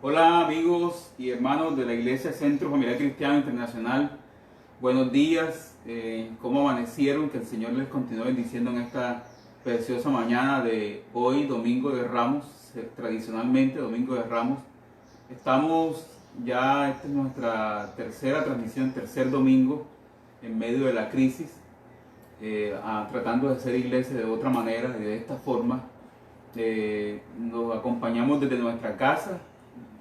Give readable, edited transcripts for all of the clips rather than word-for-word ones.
Hola amigos y hermanos de la Iglesia Centro Familiar Cristiano Internacional. Buenos días, ¿cómo amanecieron? Que el Señor les continúe bendiciendo en esta preciosa mañana de hoy, Domingo de Ramos, tradicionalmente Domingo de Ramos. Estamos ya, esta es nuestra tercera transmisión, tercer domingo en medio de la crisis, tratando de hacer iglesia de otra manera, de esta forma. Nos acompañamos desde nuestra casa.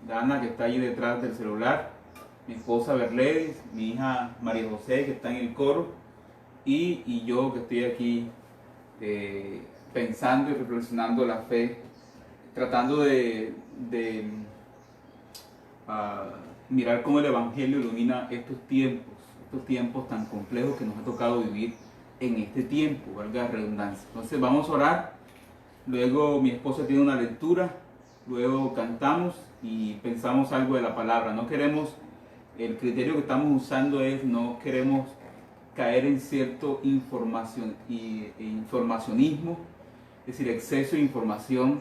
Dana, que está allí detrás del celular, mi esposa Berledis, mi hija María José, que está en el coro, y yo, que estoy aquí pensando y reflexionando la fe, tratando de mirar cómo el Evangelio ilumina estos tiempos tan complejos que nos ha tocado vivir en este tiempo, valga la redundancia. Entonces vamos a orar, luego mi esposa tiene una lectura, luego cantamos y pensamos algo de la palabra. No queremos, el criterio que estamos usando es, no queremos caer en cierto informacionismo, es decir, exceso de información.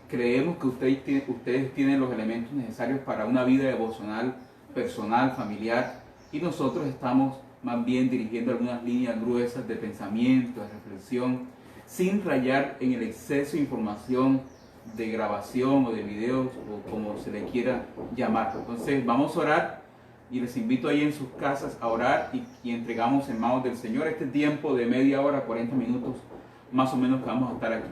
Creemos que ustedes tienen los elementos necesarios para una vida devocional, personal, familiar, y nosotros estamos más bien dirigiendo algunas líneas gruesas de pensamiento, de reflexión, sin rayar en el exceso de información, de grabación o de videos, o como se le quiera llamar. Entonces vamos a orar y les invito ahí en sus casas a orar y entregamos en manos del Señor este tiempo de media hora, 40 minutos más o menos que vamos a estar aquí.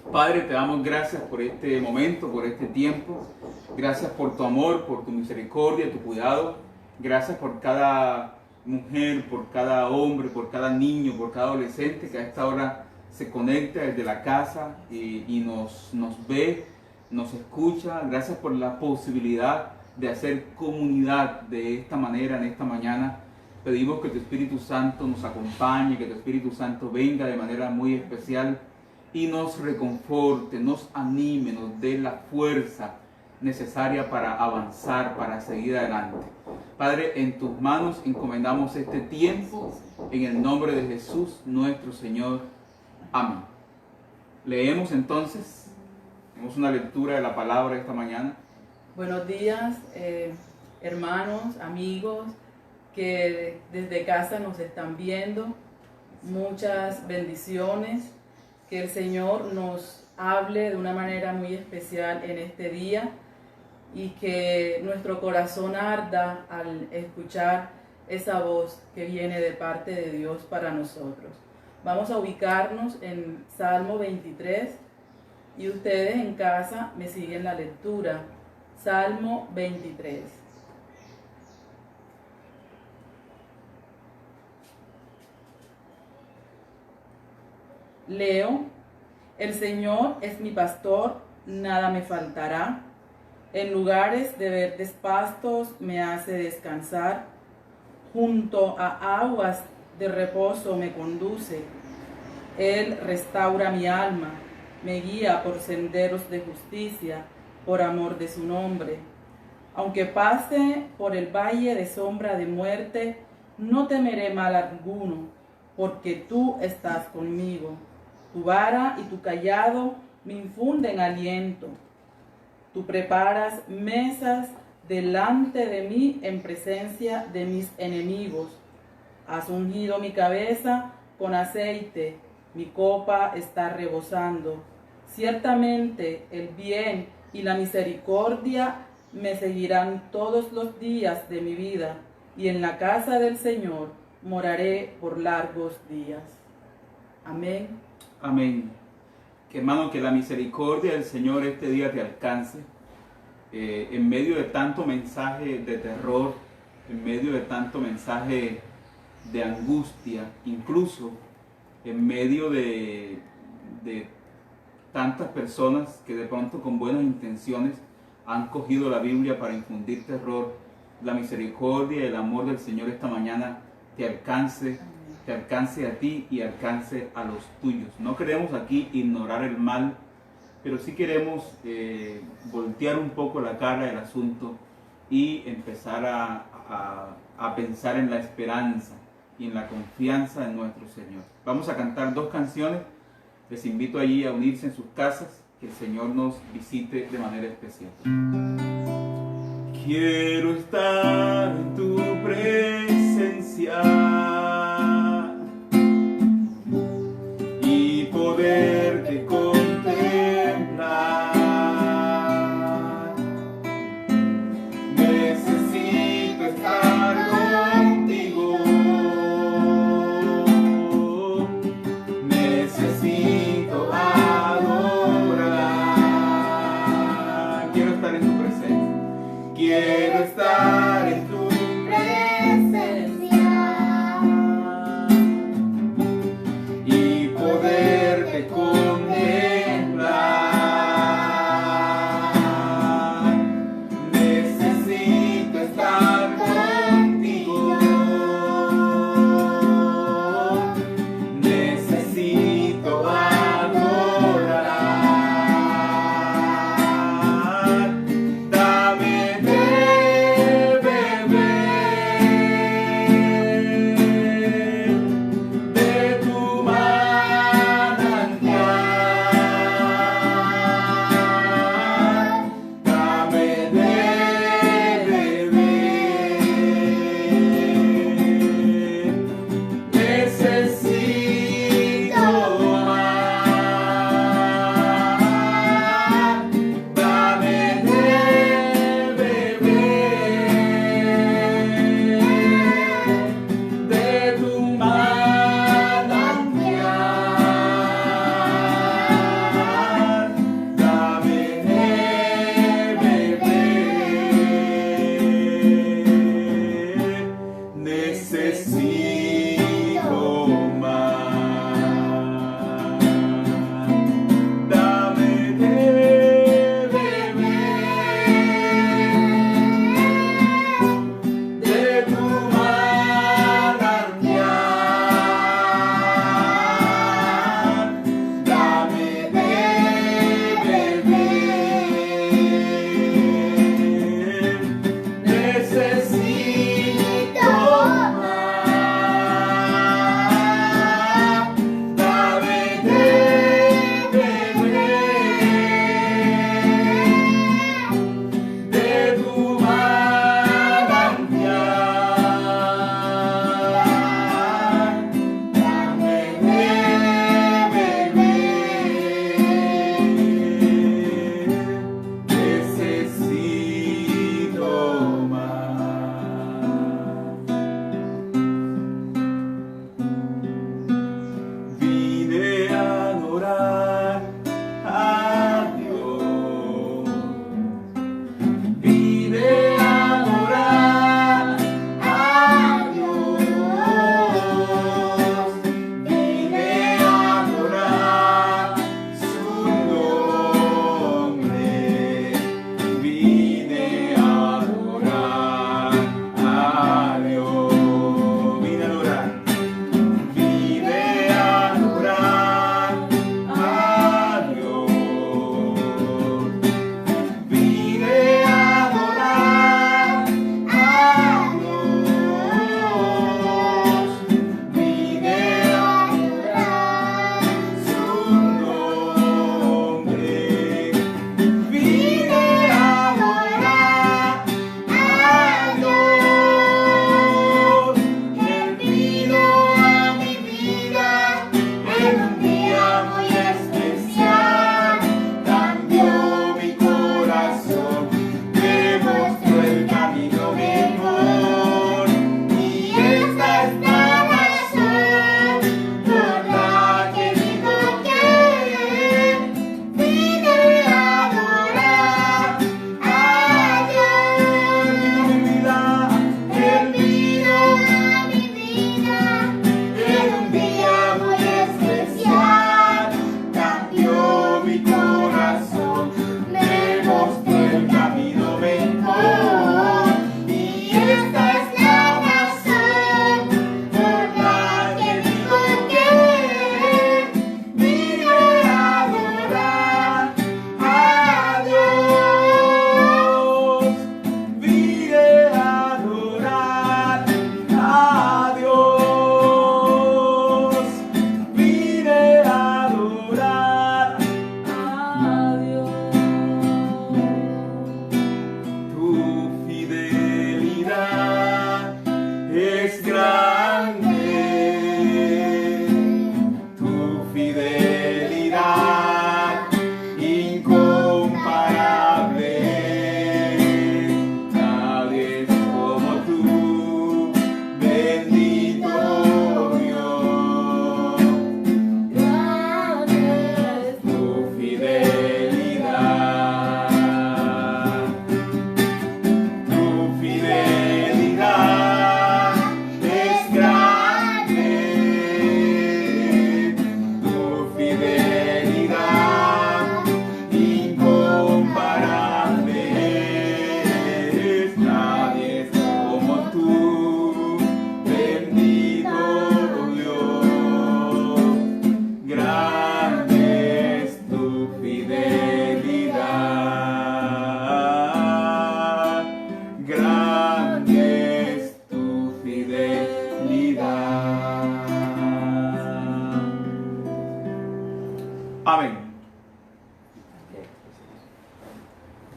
Padre, te damos gracias por este momento, por este tiempo. Gracias por tu amor, por tu misericordia, tu cuidado. Gracias por cada mujer, por cada hombre, por cada niño, por cada adolescente que a esta hora se conecta desde la casa y nos ve, nos escucha. Gracias por la posibilidad de hacer comunidad de esta manera, en esta mañana. Pedimos que tu Espíritu Santo nos acompañe, que tu Espíritu Santo venga de manera muy especial y nos reconforte, nos anime, nos dé la fuerza necesaria para avanzar, para seguir adelante. Padre, en tus manos encomendamos este tiempo, en el nombre de Jesús, nuestro Señor. Amén. Leemos entonces, tenemos una lectura de la palabra esta mañana. Buenos días, hermanos, amigos que desde casa nos están viendo. Muchas bendiciones. Que el Señor nos hable de una manera muy especial en este día y que nuestro corazón arda al escuchar esa voz que viene de parte de Dios para nosotros. Vamos a ubicarnos en Salmo 23 y ustedes en casa me siguen la lectura. Salmo 23. Leo: el Señor es mi pastor, nada me faltará. En lugares de verdes pastos me hace descansar. Junto a aguas de reposo me conduce. Él restaura mi alma, me guía por senderos de justicia, por amor de su nombre. Aunque pase por el valle de sombra de muerte, no temeré mal alguno, porque tú estás conmigo. Tu vara y tu cayado me infunden aliento. Tú preparas mesas delante de mí en presencia de mis enemigos. Has ungido mi cabeza con aceite, mi copa está rebosando. Ciertamente el bien y la misericordia me seguirán todos los días de mi vida, y en la casa del Señor moraré por largos días. Amén. Amén. Que hermano, que la misericordia del Señor este día te alcance. En medio de tanto mensaje de terror, en medio de tanto mensaje de angustia, incluso en medio de tantas personas que de pronto con buenas intenciones han cogido la Biblia para infundir terror, la misericordia y el amor del Señor esta mañana te alcance a ti y alcance a los tuyos. No queremos aquí ignorar el mal, pero sí queremos voltear un poco la cara del asunto y empezar a pensar en la esperanza y en la confianza en nuestro Señor. Vamos a cantar dos canciones. Les invito allí a unirse en sus casas que el Señor nos visite de manera especial. Quiero estar en tu presencia y poderte contemplar. Necesito estar contigo. Necesito adorar. Quiero estar en tu presencia. Quiero estar en tu presencia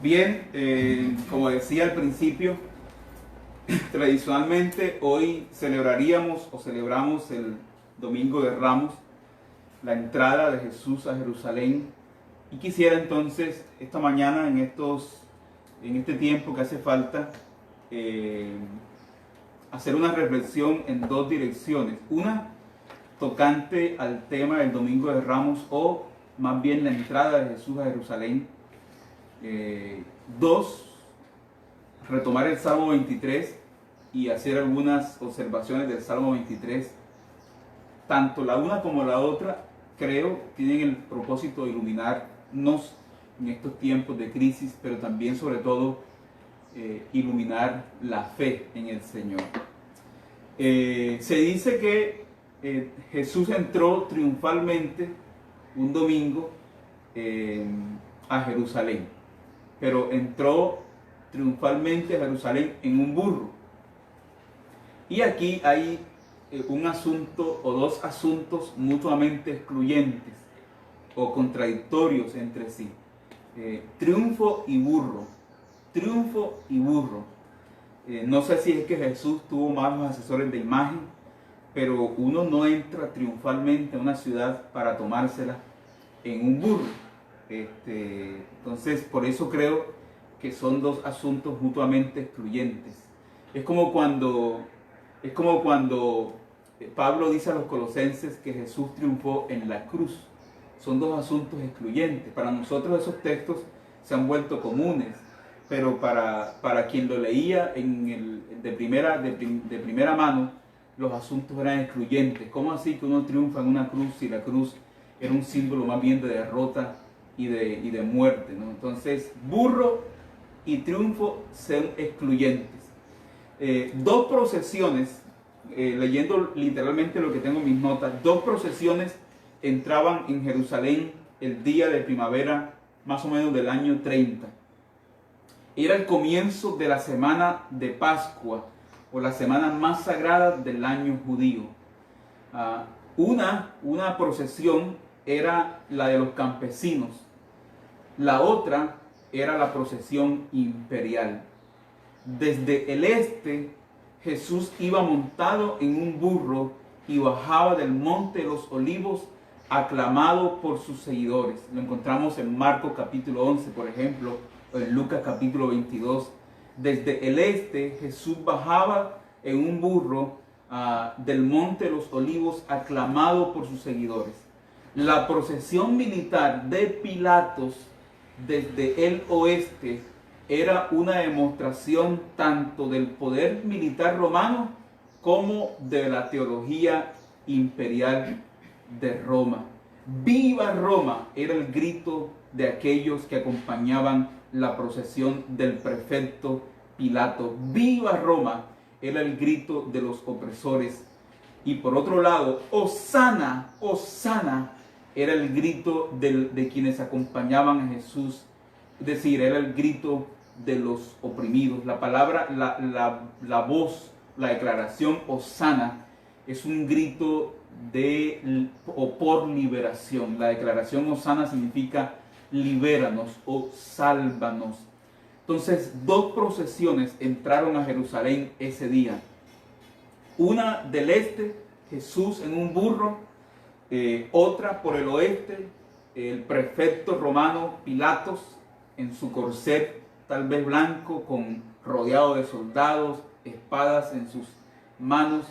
Bien, como decía al principio, tradicionalmente hoy celebraríamos o celebramos el Domingo de Ramos, la entrada de Jesús a Jerusalén. Y quisiera entonces esta mañana, en este tiempo que hace falta, hacer una reflexión en dos direcciones. Una, tocante al tema del Domingo de Ramos, o más bien la entrada de Jesús a Jerusalén. Dos, retomar el Salmo 23 y hacer algunas observaciones del Salmo 23. Tanto la una como la otra, creo, tienen el propósito de iluminarnos en estos tiempos de crisis, pero también, sobre todo, iluminar la fe en el Señor. Se dice que Jesús entró triunfalmente un domingo a Jerusalén, pero entró triunfalmente a Jerusalén en un burro. Y aquí hay un asunto o dos asuntos mutuamente excluyentes o contradictorios entre sí. Triunfo y burro. Triunfo y burro. No sé si es que Jesús tuvo malos asesores de imagen, pero uno no entra triunfalmente a una ciudad para tomársela en un burro. Entonces, por eso creo que son dos asuntos mutuamente excluyentes. Es como cuando Pablo dice a los colosenses que Jesús triunfó en la cruz. Son dos asuntos excluyentes. Para nosotros esos textos se han vuelto comunes, pero para quien lo leía de primera mano, los asuntos eran excluyentes. ¿Cómo así que uno triunfa en una cruz si la cruz era un símbolo más bien de derrota y de muerte, ¿no? Entonces, burro y triunfo son excluyentes. Dos procesiones, leyendo literalmente lo que tengo en mis notas, dos procesiones entraban en Jerusalén el día de primavera, más o menos del año 30. Era el comienzo de la semana de Pascua, o la semana más sagrada del año judío. Una procesión era la de los campesinos, la otra era la procesión imperial. Desde el este, Jesús iba montado en un burro y bajaba del monte de los olivos, aclamado por sus seguidores. Lo encontramos en Marcos capítulo 11, por ejemplo, o en Lucas capítulo 22. Desde el este, Jesús bajaba en un burro del monte de los olivos, aclamado por sus seguidores. La procesión militar de Pilatos desde el oeste era una demostración tanto del poder militar romano como de la teología imperial de Roma. ¡Viva Roma! Era el grito de aquellos que acompañaban la procesión del prefecto Pilato. ¡Viva Roma! Era el grito de los opresores. Y por otro lado, ¡Hosana! ¡Hosana! Era el grito de quienes acompañaban a Jesús. Es decir, era el grito de los oprimidos. La palabra, la voz, la declaración Hosana es un grito o por liberación. La declaración Hosana significa libéranos o sálvanos. Entonces, dos procesiones entraron a Jerusalén ese día. Una del este, Jesús en un burro. Otra por el oeste, el prefecto romano Pilatos en su corset, tal vez blanco, rodeado de soldados, espadas en sus manos,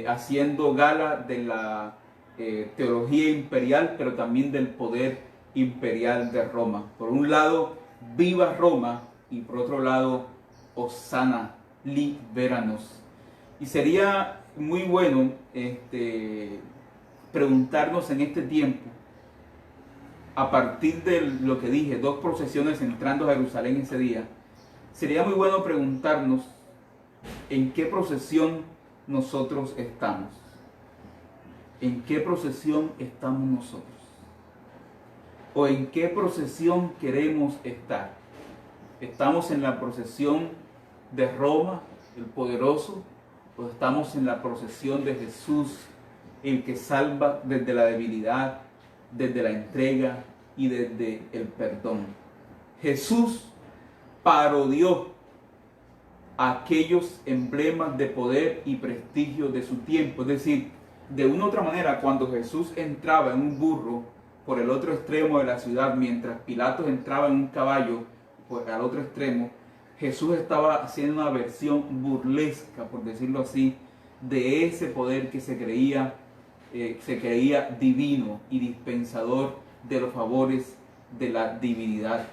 haciendo gala de la teología imperial, pero también del poder imperial de Roma. Por un lado, viva Roma, y por otro lado, Hosana, libéranos. Y sería muy bueno preguntarnos en este tiempo, a partir de lo que dije, dos procesiones entrando a Jerusalén ese día, sería muy bueno preguntarnos en qué procesión nosotros estamos. ¿En qué procesión estamos nosotros? ¿O en qué procesión queremos estar? ¿Estamos en la procesión de Roma, el poderoso? ¿O estamos en la procesión de Jesús, el que salva desde la debilidad, desde la entrega y desde el perdón? Jesús parodió aquellos emblemas de poder y prestigio de su tiempo. Es decir, de una u otra manera, cuando Jesús entraba en un burro por el otro extremo de la ciudad, mientras Pilatos entraba en un caballo al otro extremo, Jesús estaba haciendo una versión burlesca, por decirlo así, de ese poder que se creía divino y dispensador de los favores de la divinidad.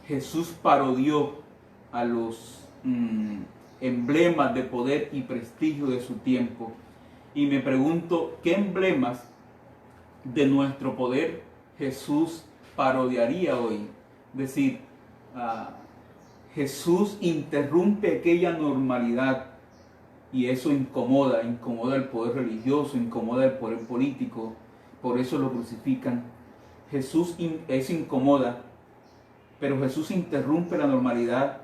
Jesús parodió a los emblemas de poder y prestigio de su tiempo. Y me pregunto, ¿qué emblemas de nuestro poder Jesús parodiaría hoy? Es decir, Jesús interrumpe aquella normalidad y eso incomoda el poder religioso, incomoda el poder político, por eso lo crucifican. Eso incomoda, pero Jesús interrumpe la normalidad.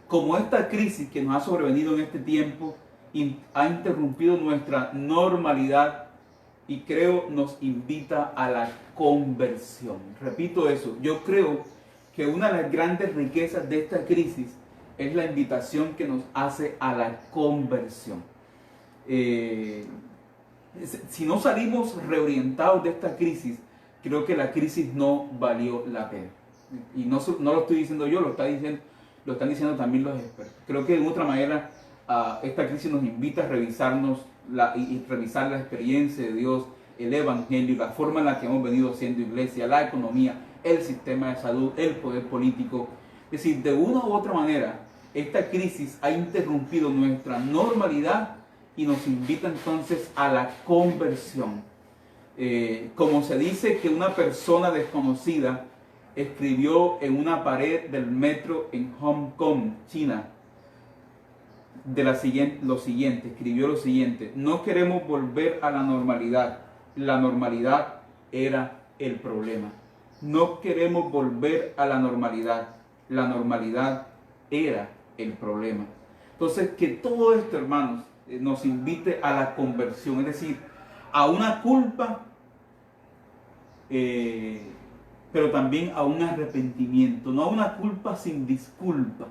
Como esta crisis que nos ha sobrevenido en este tiempo ha interrumpido nuestra normalidad y creo nos invita a la conversión. Repito eso, yo creo que una de las grandes riquezas de esta crisis es la invitación que nos hace a la conversión. Si no salimos reorientados de esta crisis, creo que la crisis no valió la pena. Y no lo estoy diciendo yo, lo están diciendo también los expertos. Creo que de otra manera esta crisis nos invita a revisarnos y revisar la experiencia de Dios, el Evangelio, la forma en la que hemos venido siendo iglesia, la economía, el sistema de salud, el poder político. Es decir, de una u otra manera, esta crisis ha interrumpido nuestra normalidad y nos invita entonces a la conversión. Como se dice que una persona desconocida escribió en una pared del metro en Hong Kong, China, escribió lo siguiente: no queremos volver a la normalidad era el problema. No queremos volver a la normalidad era el problema. Entonces, que todo esto, hermanos, nos invite a la conversión, es decir, a una culpa, pero también a un arrepentimiento, no a una culpa sin disculpa,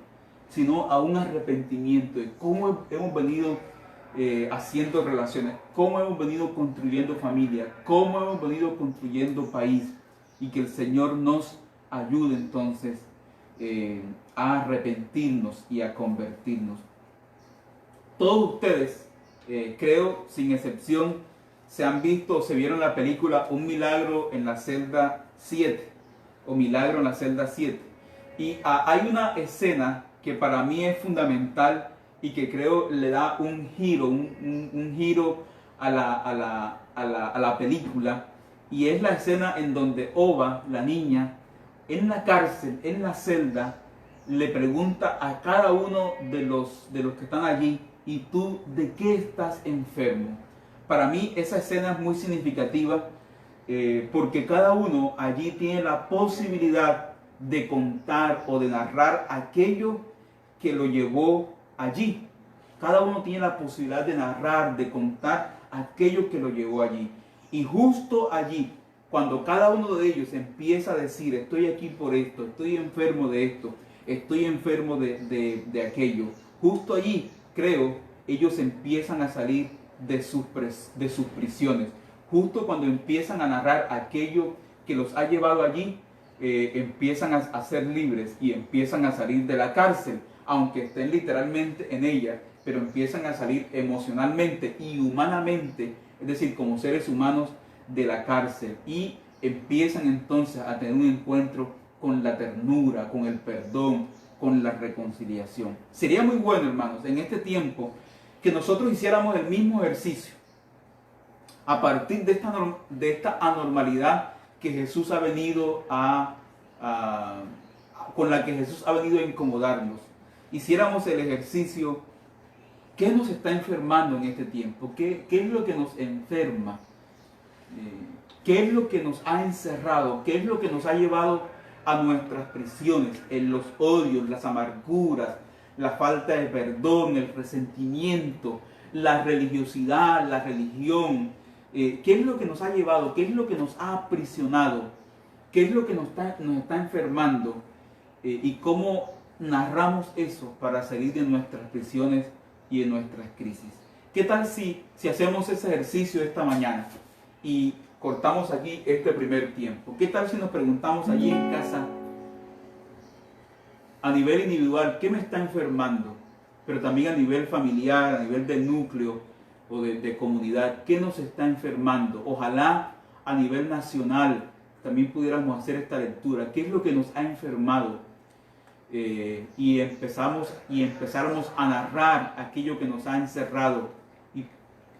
sino a un arrepentimiento de cómo hemos venido haciendo relaciones, cómo hemos venido construyendo familia, cómo hemos venido construyendo país, y que el Señor nos ayude entonces a arrepentirnos y a convertirnos. Todos ustedes, creo, sin excepción, se vieron la película Un Milagro en la Celda 7, o Milagro en la Celda 7. Y hay una escena que para mí es fundamental y que creo le da un giro a la película, y es la escena en donde Ova, la niña, en la cárcel, en la celda, le pregunta a cada uno de los que están allí: ¿y tú de qué estás enfermo? Para mí esa escena es muy significativa porque cada uno allí tiene la posibilidad de contar o de narrar aquello que lo llevó allí. Cada uno tiene la posibilidad de narrar, de contar aquello que lo llevó allí. Y justo allí, cuando cada uno de ellos empieza a decir: estoy aquí por esto, estoy enfermo de esto, estoy enfermo de aquello, justo allí, creo, ellos empiezan a salir de sus prisiones. Justo cuando empiezan a narrar aquello que los ha llevado allí, empiezan a ser libres y empiezan a salir de la cárcel, aunque estén literalmente en ella, pero empiezan a salir emocionalmente y humanamente, es decir, como seres humanos, de la cárcel, y empiezan entonces a tener un encuentro con la ternura, con el perdón, con la reconciliación. Sería muy bueno, hermanos, en este tiempo que nosotros hiciéramos el mismo ejercicio a partir de esta anormalidad que Jesús ha venido con la que Jesús ha venido a incomodarnos. Hiciéramos el ejercicio: ¿qué nos está enfermando en este tiempo? ¿Qué es lo que nos enferma? ¿Qué es lo que nos ha encerrado? ¿Qué es lo que nos ha llevado a nuestras prisiones? En los odios, las amarguras, la falta de perdón, el resentimiento, la religiosidad, la religión. ¿Qué es lo que nos ha llevado? ¿Qué es lo que nos ha aprisionado? ¿Qué es lo que nos está enfermando? Y cómo narramos eso para salir de nuestras prisiones y de nuestras crisis? ¿Qué tal si hacemos ese ejercicio esta mañana y cortamos aquí este primer tiempo? ¿Qué tal si nos preguntamos allí en casa, a nivel individual, qué me está enfermando? Pero también a nivel familiar, a nivel del núcleo o de comunidad, ¿qué nos está enfermando? Ojalá a nivel nacional también pudiéramos hacer esta lectura. ¿Qué es lo que nos ha enfermado? Y empezáramos a narrar aquello que nos ha encerrado y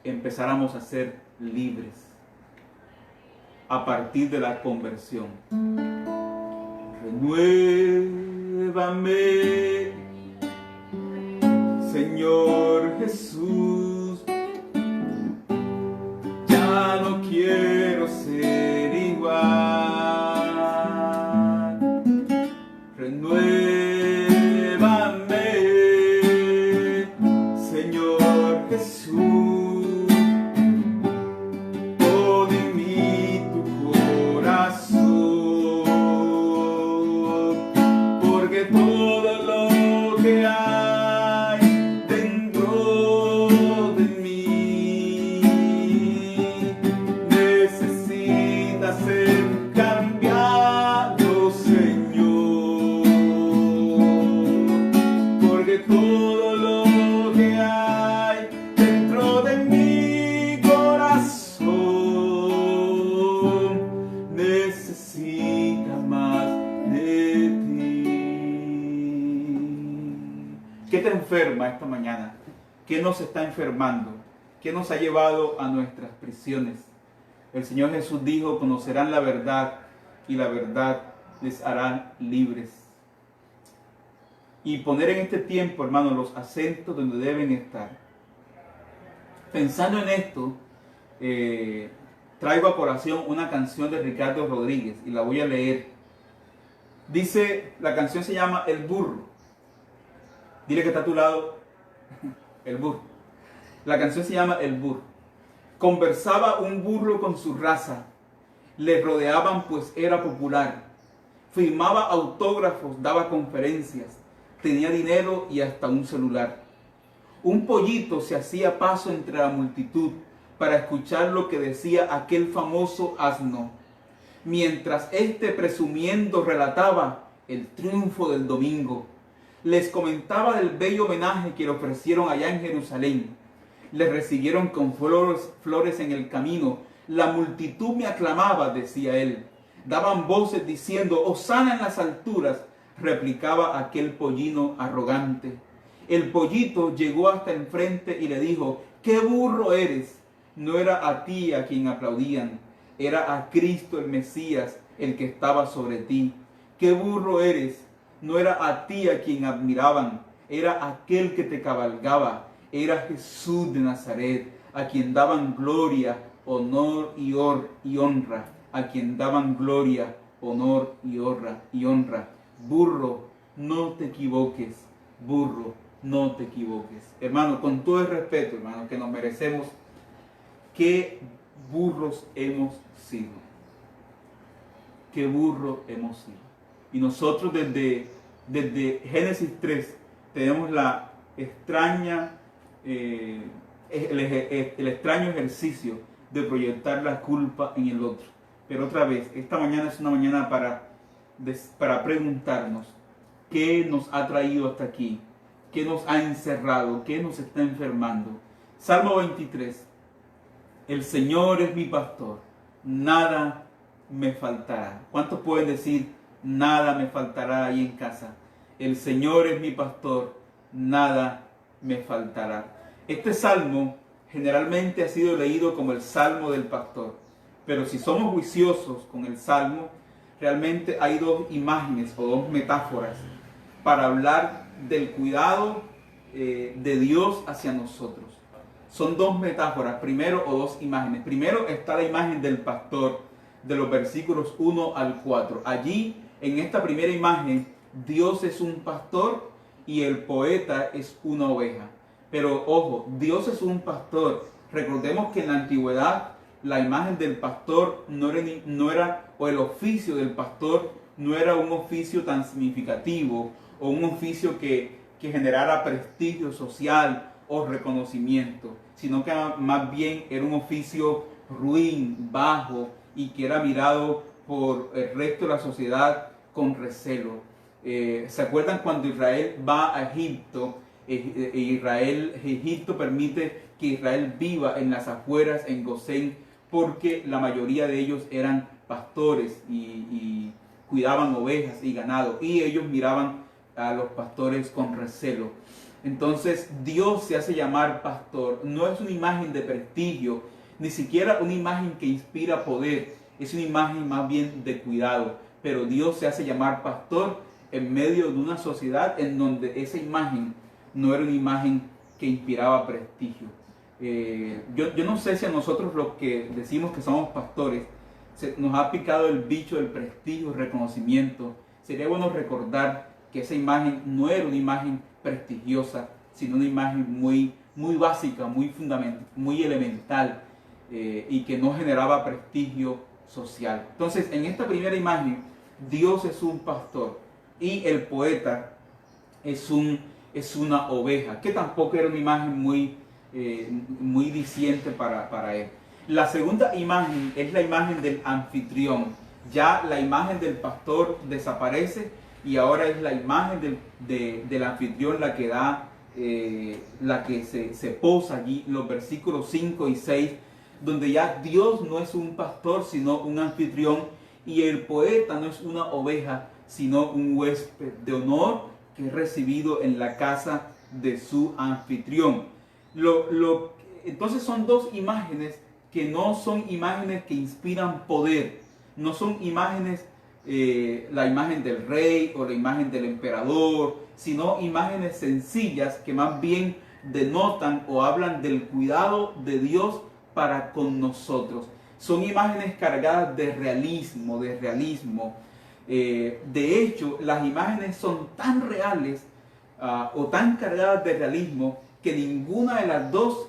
empezáramos a ser libres a partir de la conversión. Renuévame, Señor Jesús, ya no quiero ser igual. Renuévame, Señor Jesús, pon en mí tu corazón, porque todo lo que hay dentro de mí necesita ser cambiado, Señor, porque todo lo que hay dentro de mi corazón necesita más de ti. ¿Qué te enferma esta mañana? ¿Qué nos está enfermando? ¿Qué nos ha llevado a nuestras prisiones? El Señor Jesús dijo: conocerán la verdad y la verdad les hará libres. Y poner en este tiempo, hermanos, los acentos donde deben estar. Pensando en esto, traigo a colación una canción de Ricardo Rodríguez y la voy a leer. Dice, la canción se llama El Burro. Dile que está a tu lado, el burro. La canción se llama El Burro. Conversaba un burro con su raza, le rodeaban pues era popular, firmaba autógrafos, daba conferencias, tenía dinero y hasta un celular. Un pollito se hacía paso entre la multitud para escuchar lo que decía aquel famoso asno, mientras éste presumiendo relataba el triunfo del domingo. Les comentaba del bello homenaje que le ofrecieron allá en Jerusalén. Les recibieron con flores en el camino. La multitud me aclamaba, decía él. Daban voces diciendo, Hosana en las alturas, replicaba aquel pollino arrogante. El pollito llegó hasta enfrente y le dijo, ¡qué burro eres! No era a ti a quien aplaudían, era a Cristo el Mesías el que estaba sobre ti. ¡Qué burro eres! No era a ti a quien admiraban, era aquel que te cabalgaba, era Jesús de Nazaret, a quien daban gloria, honor y honra, a quien daban gloria, honor y honra. Burro, no te equivoques, burro, no te equivoques. Hermano, con todo el respeto, hermano, que nos merecemos, qué burros hemos sido. Qué burro hemos sido. Y nosotros desde Génesis 3 tenemos la extraña, el extraño ejercicio de proyectar la culpa en el otro. Pero otra vez, esta mañana es una mañana para preguntarnos qué nos ha traído hasta aquí, qué nos ha encerrado, qué nos está enfermando. Salmo 23. El Señor es mi pastor, nada me faltará. ¿Cuántos pueden decir, nada me faltará ahí en casa? El Señor es mi pastor, nada me faltará. Este salmo generalmente ha sido leído como el salmo del pastor. Pero si somos juiciosos con el salmo, realmente hay dos imágenes o dos metáforas para hablar del cuidado de Dios hacia nosotros. Son dos metáforas, primero, o dos imágenes. Primero está la imagen del pastor, de los versículos 1 al 4. Allí, en esta primera imagen, Dios es un pastor y el poeta es una oveja. Pero ojo, Dios es un pastor. Recordemos que en la antigüedad la imagen del pastor no era, o el oficio del pastor no era un oficio tan significativo o un oficio que generara prestigio social o reconocimiento, sino que más bien era un oficio ruin, bajo, y que era mirado por el resto de la sociedad con recelo. ¿Se acuerdan cuando Israel va a Egipto? Egipto permite que Israel viva en las afueras, en Gosén, porque la mayoría de ellos eran pastores y cuidaban ovejas y ganado, y ellos miraban a los pastores con recelo. Entonces Dios se hace llamar pastor. No es una imagen de prestigio, ni siquiera una imagen que inspira poder, es una imagen más bien de cuidado. Pero Dios se hace llamar pastor en medio de una sociedad en donde esa imagen no era una imagen que inspiraba prestigio. Yo no sé si a nosotros los que decimos que somos pastores nos ha picado el bicho del prestigio, el reconocimiento. Sería bueno recordar que esa imagen no era una imagen prestigiosa, sino una imagen muy básica, muy fundamental, muy elemental, y que no generaba prestigio social. Entonces, en esta primera imagen, Dios es un pastor y el poeta es una oveja, que tampoco era una imagen muy diciente para él. La segunda imagen es la imagen del anfitrión. Ya la imagen del pastor desaparece y ahora es la imagen del anfitrión la que da, la que se posa allí, los versículos 5 y 6, donde ya Dios no es un pastor, sino un anfitrión, y el poeta no es una oveja, sino un huésped de honor que es recibido en la casa de su anfitrión. Entonces son dos imágenes que no son imágenes que inspiran poder, no son imágenes, la imagen del rey o la imagen del emperador, sino imágenes sencillas que más bien denotan o hablan del cuidado de Dios para con nosotros. Son imágenes cargadas de realismo, de hecho, las imágenes son tan reales o tan cargadas de realismo que ninguna de las dos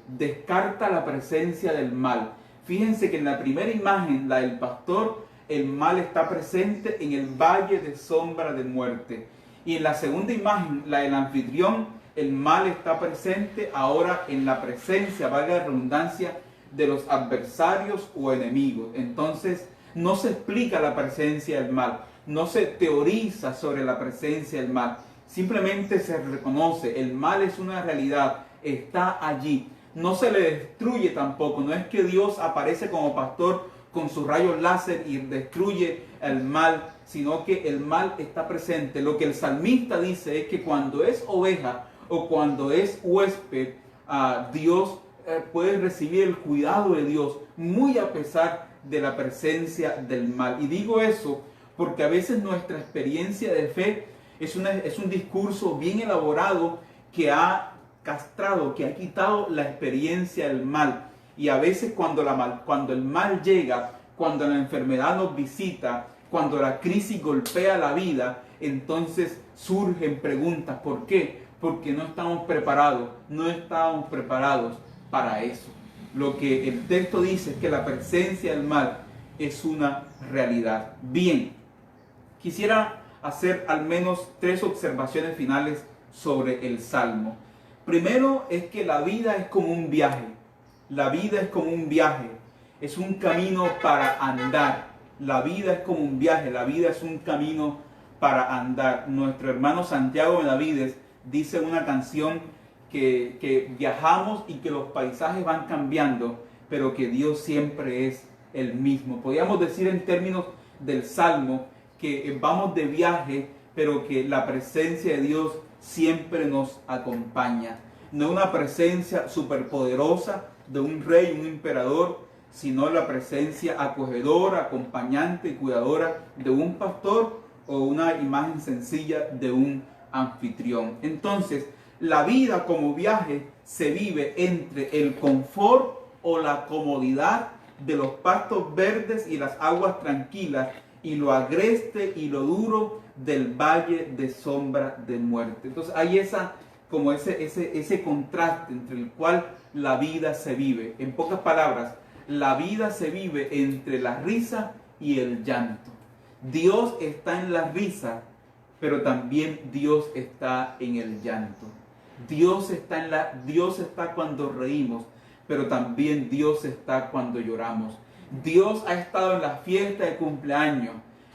descarta la presencia del mal. Fíjense que en la primera imagen, la del pastor, el mal está presente en el valle de sombra de muerte. Y en la segunda imagen, la del anfitrión, el mal está presente ahora en la presencia, valga la redundancia, de los adversarios o enemigos. Entonces, no se explica la presencia del mal, no se teoriza sobre la presencia del mal, simplemente se reconoce, el mal es una realidad, está allí, no se le destruye tampoco, no es que Dios aparece como pastor con sus rayos láser y destruye el mal, sino que el mal está presente. Lo que el salmista dice es que cuando es oveja o cuando es huésped, Dios puede recibir el cuidado de Dios, muy a pesar de la presencia del mal. Y digo eso porque a veces nuestra experiencia de fe es un discurso bien elaborado que ha castrado, que ha quitado la experiencia del mal. Y a veces cuando el mal llega, cuando la enfermedad nos visita, cuando la crisis golpea la vida, entonces surgen preguntas. ¿Por qué? Porque no estamos preparados para eso. Lo que el texto dice es que la presencia del mal es una realidad. Bien, quisiera hacer al menos 3 observaciones finales sobre el Salmo. Primero es que la vida es como un viaje. La vida es como un viaje. Es un camino para andar. La vida es como un viaje. La vida es un camino para andar. Nuestro hermano Santiago Benavides dice en una canción que viajamos y que los paisajes van cambiando, pero que Dios siempre es el mismo. Podríamos decir en términos del Salmo que vamos de viaje, pero que la presencia de Dios siempre nos acompaña. No una presencia superpoderosa de un rey, un emperador, sino la presencia acogedora, acompañante y cuidadora de un pastor o una imagen sencilla de un anfitrión. Entonces, la vida como viaje se vive entre el confort o la comodidad de los pastos verdes y las aguas tranquilas y lo agreste y lo duro del valle de sombra de muerte. Entonces hay ese contraste entre el cual la vida se vive. En pocas palabras, la vida se vive entre la risa y el llanto. Dios está en la risa, pero también Dios está en el llanto. Dios está cuando reímos, pero también Dios está cuando lloramos. Dios ha estado en la fiesta de cumpleaños,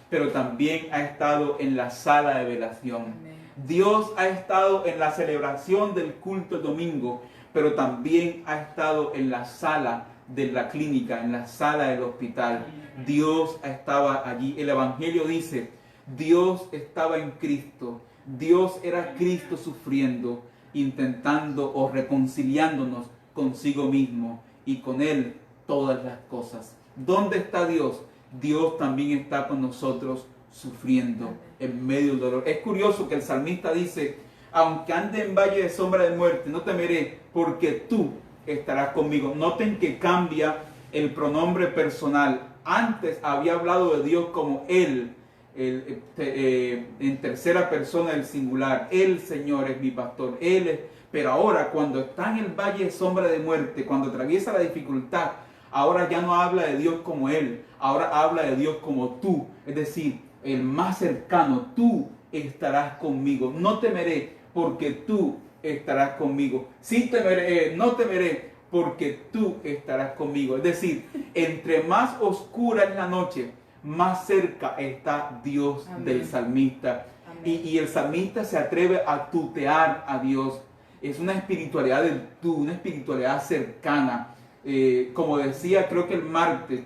pero también ha estado en la sala de velación. Amén. Dios ha estado en la celebración del culto el domingo, pero también ha estado en la sala de la clínica, en la sala del hospital. Dios estaba allí. El Evangelio dice, Dios estaba en Cristo. Dios era Cristo sufriendo, intentando o reconciliándonos consigo mismo y con Él todas las cosas. ¿Dónde está Dios? Dios también está con nosotros sufriendo en medio del dolor. Es curioso que el salmista dice, aunque ande en valle de sombra de muerte, no temeré, porque tú estarás conmigo. Noten que cambia el pronombre personal. Antes había hablado de Dios como Él, en tercera persona del singular. El Señor es mi pastor, Él es. Pero ahora, cuando está en el valle de sombra de muerte, cuando atraviesa la dificultad, ahora ya no habla de Dios como Él, ahora habla de Dios como tú. Es decir, el más cercano, tú estarás conmigo. No temeré, porque tú estarás conmigo. Sí temeré, no temeré, porque tú estarás conmigo. Es decir, entre más oscura es la noche, más cerca está Dios. Amén. Del salmista. Y el salmista se atreve a tutear a Dios. Es una espiritualidad del tú, una espiritualidad cercana. Como decía, creo que el martes,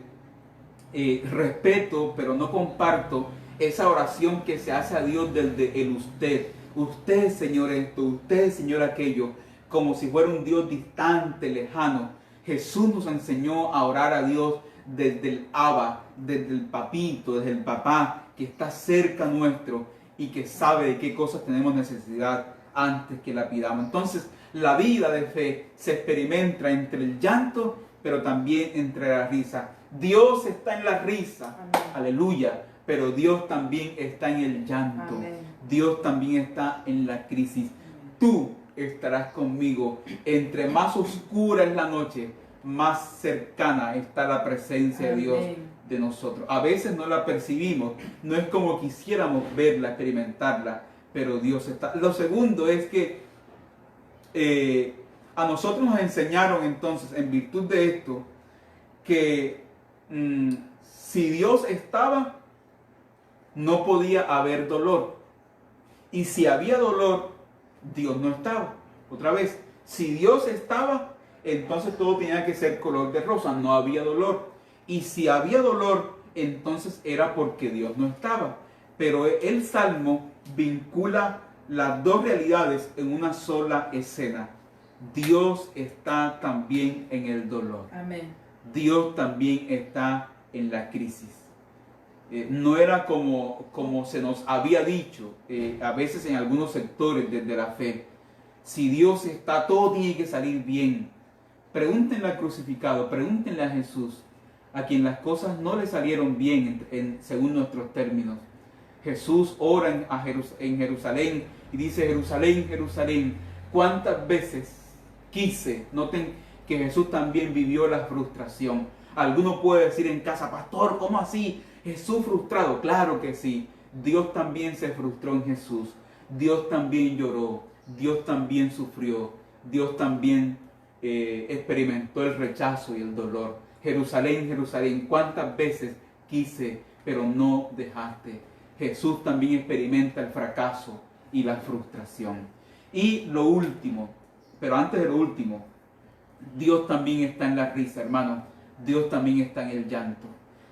respeto, pero no comparto esa oración que se hace a Dios desde el usted. Usted, Señor, esto, usted, Señor, aquello, como si fuera un Dios distante, lejano. Jesús nos enseñó a orar a Dios desde el Abba, desde el papito, desde el papá, que está cerca nuestro y que sabe de qué cosas tenemos necesidad antes que la pidamos. Entonces, la vida de fe se experimenta entre el llanto, pero también entre la risa. Dios está en la risa, amén, aleluya, pero Dios también está en el llanto. Amén. Dios también está en la crisis. Amén. Tú estarás conmigo. Entre más oscura es la noche, más cercana está la presencia, amén, de Dios de nosotros. A veces no la percibimos, no es como quisiéramos verla, experimentarla, pero Dios está. Lo segundo es que a nosotros nos enseñaron entonces, en virtud de esto, que si Dios estaba, no podía haber dolor. Y si había dolor, Dios no estaba. Otra vez, si Dios estaba, entonces todo tenía que ser color de rosa, no había dolor. Y si había dolor, entonces era porque Dios no estaba. Pero el Salmo vincula las dos realidades en una sola escena. Dios está también en el dolor. Amén. Dios también está en la crisis. No era como se nos había dicho, a veces en algunos sectores desde la fe. Si Dios está, todo tiene que salir bien. Pregúntenle al crucificado, pregúntenle a Jesús, a quien las cosas no le salieron bien según nuestros términos. Jesús ora en Jerusalén y dice, Jerusalén, Jerusalén, ¿cuántas veces quise? Noten que Jesús también vivió la frustración. Alguno puede decir en casa, pastor, ¿cómo así? Jesús frustrado. Claro que sí. Dios también se frustró en Jesús. Dios también lloró. Dios también sufrió. Dios también experimentó el rechazo y el dolor. Jerusalén, Jerusalén, ¿cuántas veces quise, pero no dejaste? Jesús también experimenta el fracaso y la frustración. Y lo último, pero antes de lo último, Dios también está en la risa, hermanos. Dios también está en el llanto.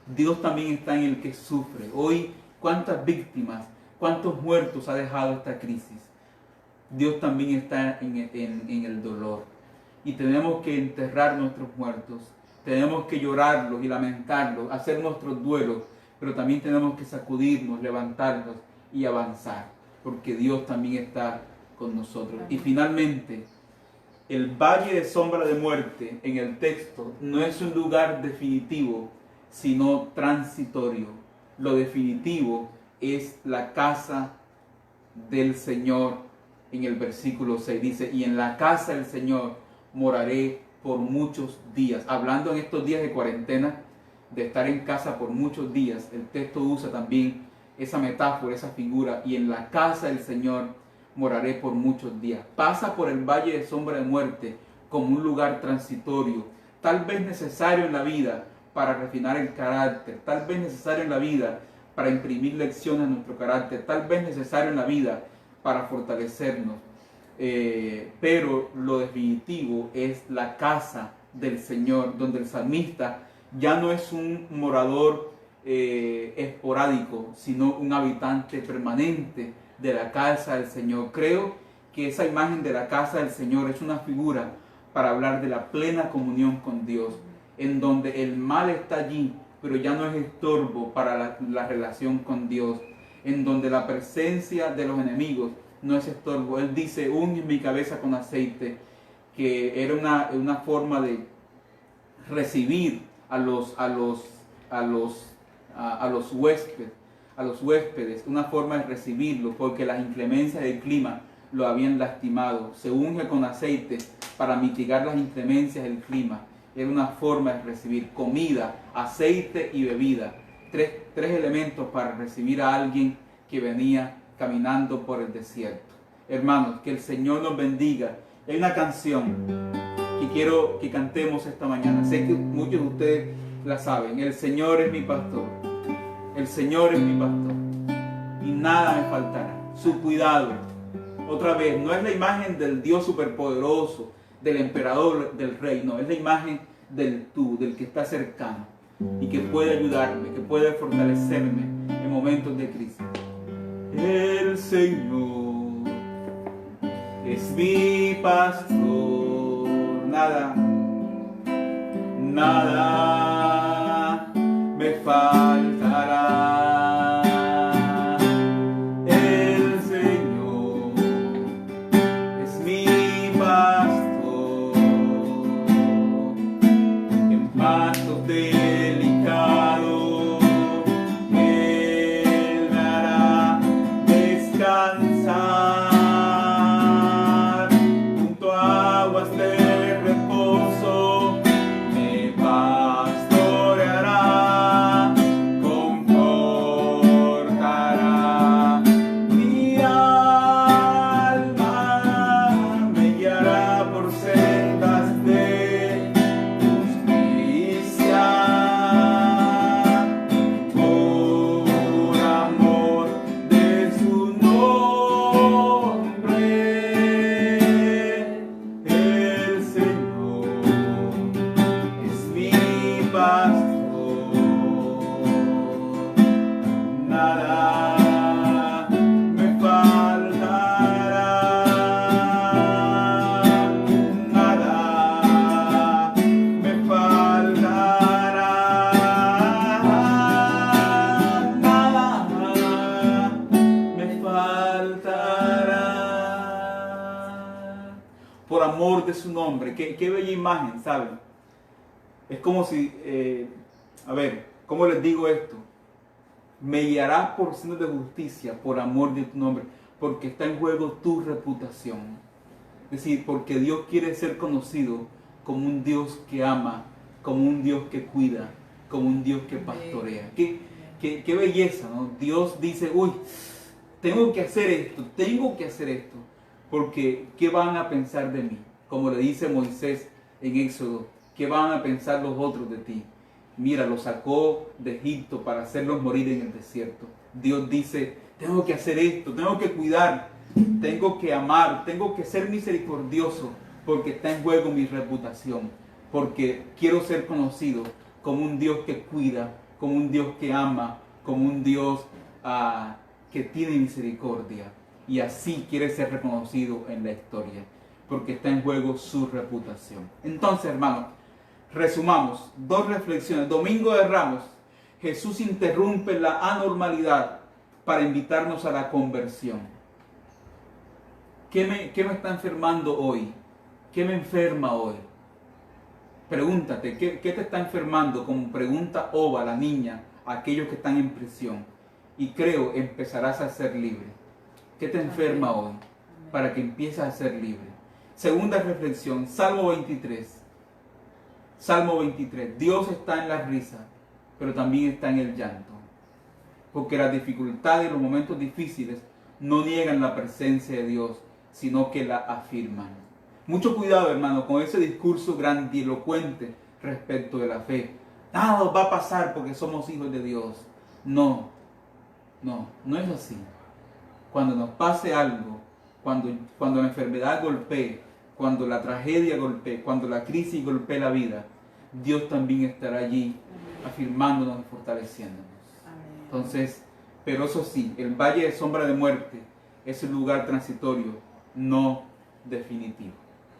Dios también está en el que sufre. Hoy, ¿cuántas víctimas, cuántos muertos ha dejado esta crisis? Dios también está en el dolor. Y tenemos que enterrar nuestros muertos. Tenemos que llorarlos y lamentarlos, hacer nuestros duelos. Pero también tenemos que sacudirnos, levantarnos y avanzar. Porque Dios también está con nosotros. Y finalmente, el valle de sombra de muerte en el texto no es un lugar definitivo, sino transitorio. Lo definitivo es la casa del Señor. En el versículo 6 dice, y en la casa del Señor moraré por muchos días. Hablando en estos días de cuarentena, de estar en casa por muchos días, el texto usa también esa metáfora, esa figura, y en la casa del Señor moraré por muchos días. Pasa por el valle de sombra de muerte como un lugar transitorio, tal vez necesario en la vida para refinar el carácter, tal vez necesario en la vida para imprimir lecciones a nuestro carácter, tal vez necesario en la vida para fortalecernos. Pero lo definitivo es la casa del Señor, donde el salmista ya no es un morador esporádico, sino un habitante permanente de la casa del Señor. Creo que esa imagen de la casa del Señor es una figura para hablar de la plena comunión con Dios, en donde el mal está allí, pero ya no es estorbo para la relación con Dios, en donde la presencia de los enemigos no es estorbo. Él dice, unge mi cabeza con aceite, que era una forma de recibir a los huéspedes, una forma de recibirlo, porque las inclemencias del clima lo habían lastimado. Se unge con aceite para mitigar las inclemencias del clima. Era una forma de recibir comida, aceite y bebida. Tres elementos para recibir a alguien que venía caminando por el desierto. Hermanos, que el Señor nos bendiga. Hay una canción que quiero que cantemos esta mañana. Sé que muchos de ustedes la saben. El Señor es mi pastor. El Señor es mi pastor. Y nada me faltará. Su cuidado. Otra vez, no es la imagen del Dios superpoderoso, del emperador, del rey. No, es la imagen del tú, del que está cercano y que puede ayudarme, que puede fortalecerme en momentos de crisis. El Señor es mi pastor, nada me faltará. El Señor es mi pastor, en pastos delicados Él me hará descansar, junto a aguas de reposo me pastoreará, confortará mi alma, me guiará por sendas de justicia, por amor de su nombre. El Señor es mi pastor, nada me faltará, nada me faltará, nada me faltará. Por amor de su nombre. Qué bella imagen, ¿saben? Es como si, a ver, ¿cómo les digo esto? Me guiarás por sendas de justicia, por amor de tu nombre, porque está en juego tu reputación. Es decir, porque Dios quiere ser conocido como un Dios que ama, como un Dios que cuida, como un Dios que pastorea. Qué belleza, ¿no? Dios dice, uy, tengo que hacer esto, porque ¿qué van a pensar de mí? Como le dice Moisés en Éxodo, ¿qué van a pensar los otros de ti? Mira, los sacó de Egipto para hacerlos morir en el desierto. Dios dice, tengo que hacer esto, tengo que cuidar, tengo que amar, tengo que ser misericordioso, porque está en juego mi reputación, porque quiero ser conocido como un Dios que cuida, como un Dios que ama, como un Dios que tiene misericordia. Y así quiere ser reconocido en la historia, porque está en juego su reputación. Entonces, hermanos, resumamos, 2 reflexiones. Domingo de Ramos, Jesús interrumpe la anormalidad para invitarnos a la conversión. ¿Qué me está enfermando hoy? ¿Qué me enferma hoy? Pregúntate, ¿qué te está enfermando? Como pregunta Ova, la niña, a aquellos que están en prisión. Y creo empezarás a ser libre. ¿Qué te enferma hoy? Para que empieces a ser libre. Segunda reflexión, Salmo 23. Salmo 23. Dios está en la risa. pero también está en el llanto. Porque las dificultades y los momentos difíciles no niegan la presencia de Dios, sino que la afirman. Mucho cuidado, hermano, con ese discurso grandilocuente respecto de la fe. Nada nos va a pasar porque somos hijos de Dios. No es así. Cuando nos pase algo, cuando la enfermedad golpee, cuando la tragedia golpee, cuando la crisis golpee la vida, Dios también estará allí afirmándonos y fortaleciéndonos. Entonces, pero eso sí, el valle de sombra de muerte es un lugar transitorio, no definitivo.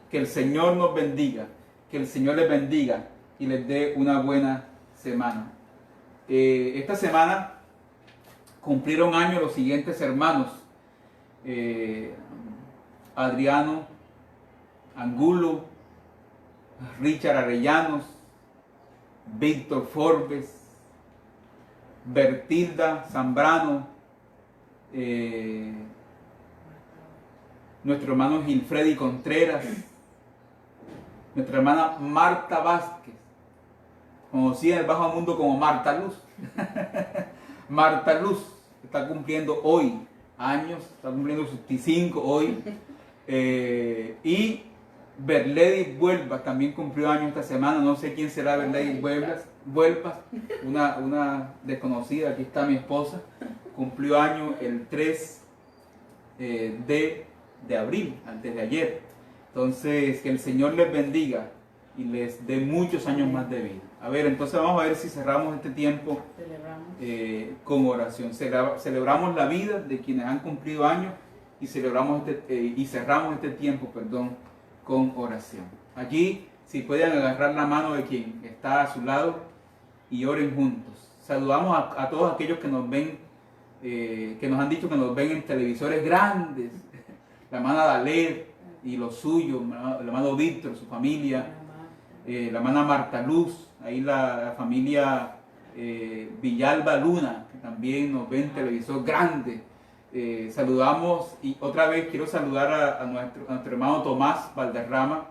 Que el Señor nos bendiga, que el Señor les bendiga y les dé una buena semana. Esta semana cumplieron años los siguientes hermanos: Adriano Angulo, Richard Arellanos, Víctor Forbes, Bertilda Zambrano, nuestro hermano Gilfredi Contreras, nuestra hermana Marta Vázquez, conocida en el bajo mundo como Marta Luz. Marta Luz está cumpliendo hoy años, está cumpliendo sus 65 hoy. Y Berledis Vuelvas también cumplió años esta semana. No sé quién será Berledis Vuelvas, una desconocida. Aquí está mi esposa. Cumplió años el 3 de abril, antes de ayer. Entonces, que el Señor les bendiga y les dé muchos años más de vida. A ver, entonces vamos a ver si cerramos este tiempo con oración. Celebramos la vida de quienes han cumplido años y cerramos este tiempo, con oración. Aquí, si pueden agarrar la mano de quien está a su lado y oren juntos. Saludamos a todos aquellos que nos ven, que nos han dicho que nos ven en televisores grandes. La hermana Dalet y los suyos, el hermano Víctor, su familia, la hermana Marta Luz, ahí la familia Villalba Luna, que también nos ven en televisor grande. Saludamos, y otra vez quiero saludar a nuestro hermano Tomás Valderrama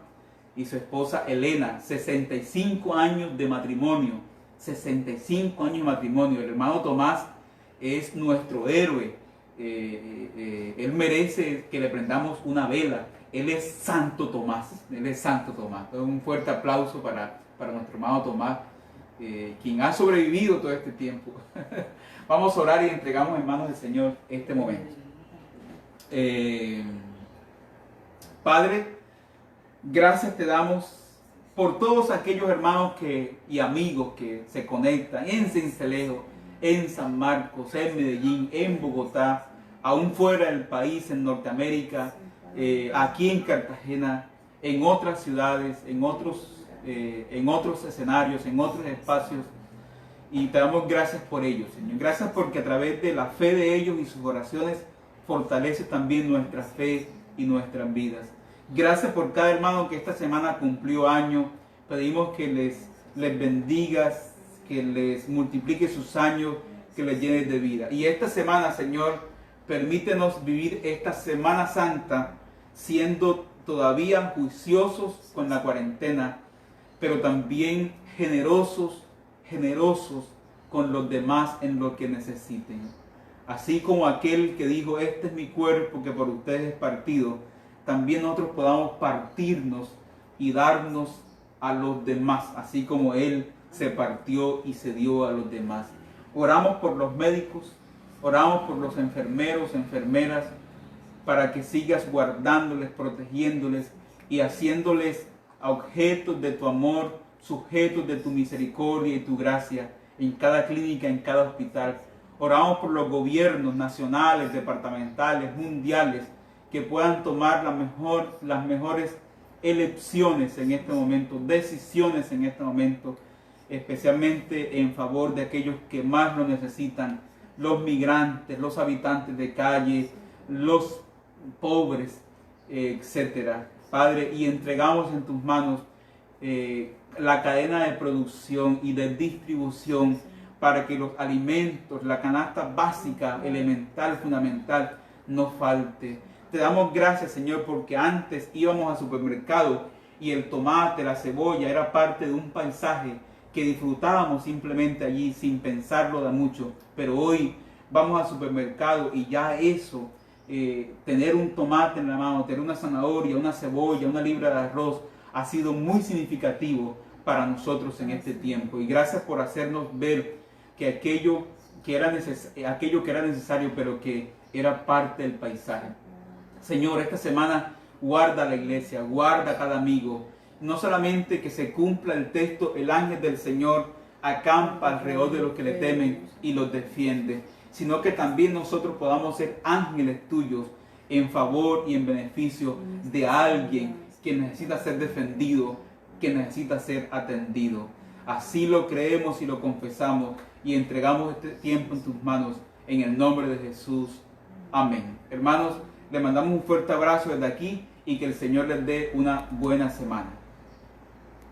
y su esposa Elena, 65 años de matrimonio, 65 años de matrimonio. El hermano Tomás es nuestro héroe. Él merece que le prendamos una vela. Él es Santo Tomás, Un fuerte aplauso para nuestro hermano Tomás, quien ha sobrevivido todo este tiempo. Vamos a orar y entregamos en manos del Señor este momento. Padre, gracias te damos por todos aquellos hermanos y amigos que se conectan en Sincelejo, en San Marcos, en Medellín, en Bogotá, aún fuera del país, en Norteamérica, aquí en Cartagena, en otras ciudades, en otros escenarios, en otros espacios. Y te damos gracias por ellos, Señor. Gracias porque a través de la fe de ellos y sus oraciones fortalece también nuestra fe y nuestras vidas. Gracias por cada hermano que esta semana cumplió año. Pedimos que les bendigas, que les multiplique sus años, que les llenes de vida. Y esta semana, Señor, permítenos vivir esta Semana Santa siendo todavía juiciosos con la cuarentena, pero también generosos con los demás en lo que necesiten. Así como aquel que dijo, este es mi cuerpo que por ustedes es partido, también nosotros podamos partirnos y darnos a los demás, así como Él se partió y se dio a los demás. Oramos por los médicos, oramos por los enfermeros, enfermeras, para que sigas guardándoles, protegiéndoles y haciéndoles objetos de tu amor, sujetos de tu misericordia y tu gracia en cada clínica, en cada hospital. Oramos por los gobiernos nacionales, departamentales, mundiales, que puedan tomar las mejores elecciones en este momento, decisiones en este momento, especialmente en favor de aquellos que más lo necesitan, los migrantes, los habitantes de calle, los pobres, etcétera. Padre, y entregamos en tus manos la cadena de producción y de distribución para que los alimentos, la canasta básica, elemental, fundamental, no falte. Te damos gracias, Señor, porque antes íbamos al supermercado y el tomate, la cebolla era parte de un paisaje que disfrutábamos simplemente allí sin pensarlo de mucho, pero hoy vamos al supermercado y ya eso, tener un tomate en la mano, tener una zanahoria, una cebolla, una libra de arroz, ha sido muy significativo para nosotros en este tiempo. Y gracias por hacernos ver que aquello que era necesario, pero que era parte del paisaje. Señor, esta semana guarda la iglesia, guarda a cada amigo. No solamente que se cumpla el texto, el ángel del Señor acampa alrededor de los que le temen y los defiende, sino que también nosotros podamos ser ángeles tuyos en favor y en beneficio de alguien que necesita ser defendido, que necesita ser atendido. Así lo creemos y lo confesamos y entregamos este tiempo en tus manos, en el nombre de Jesús. Amén. Hermanos, les mandamos un fuerte abrazo desde aquí y que el Señor les dé una buena semana.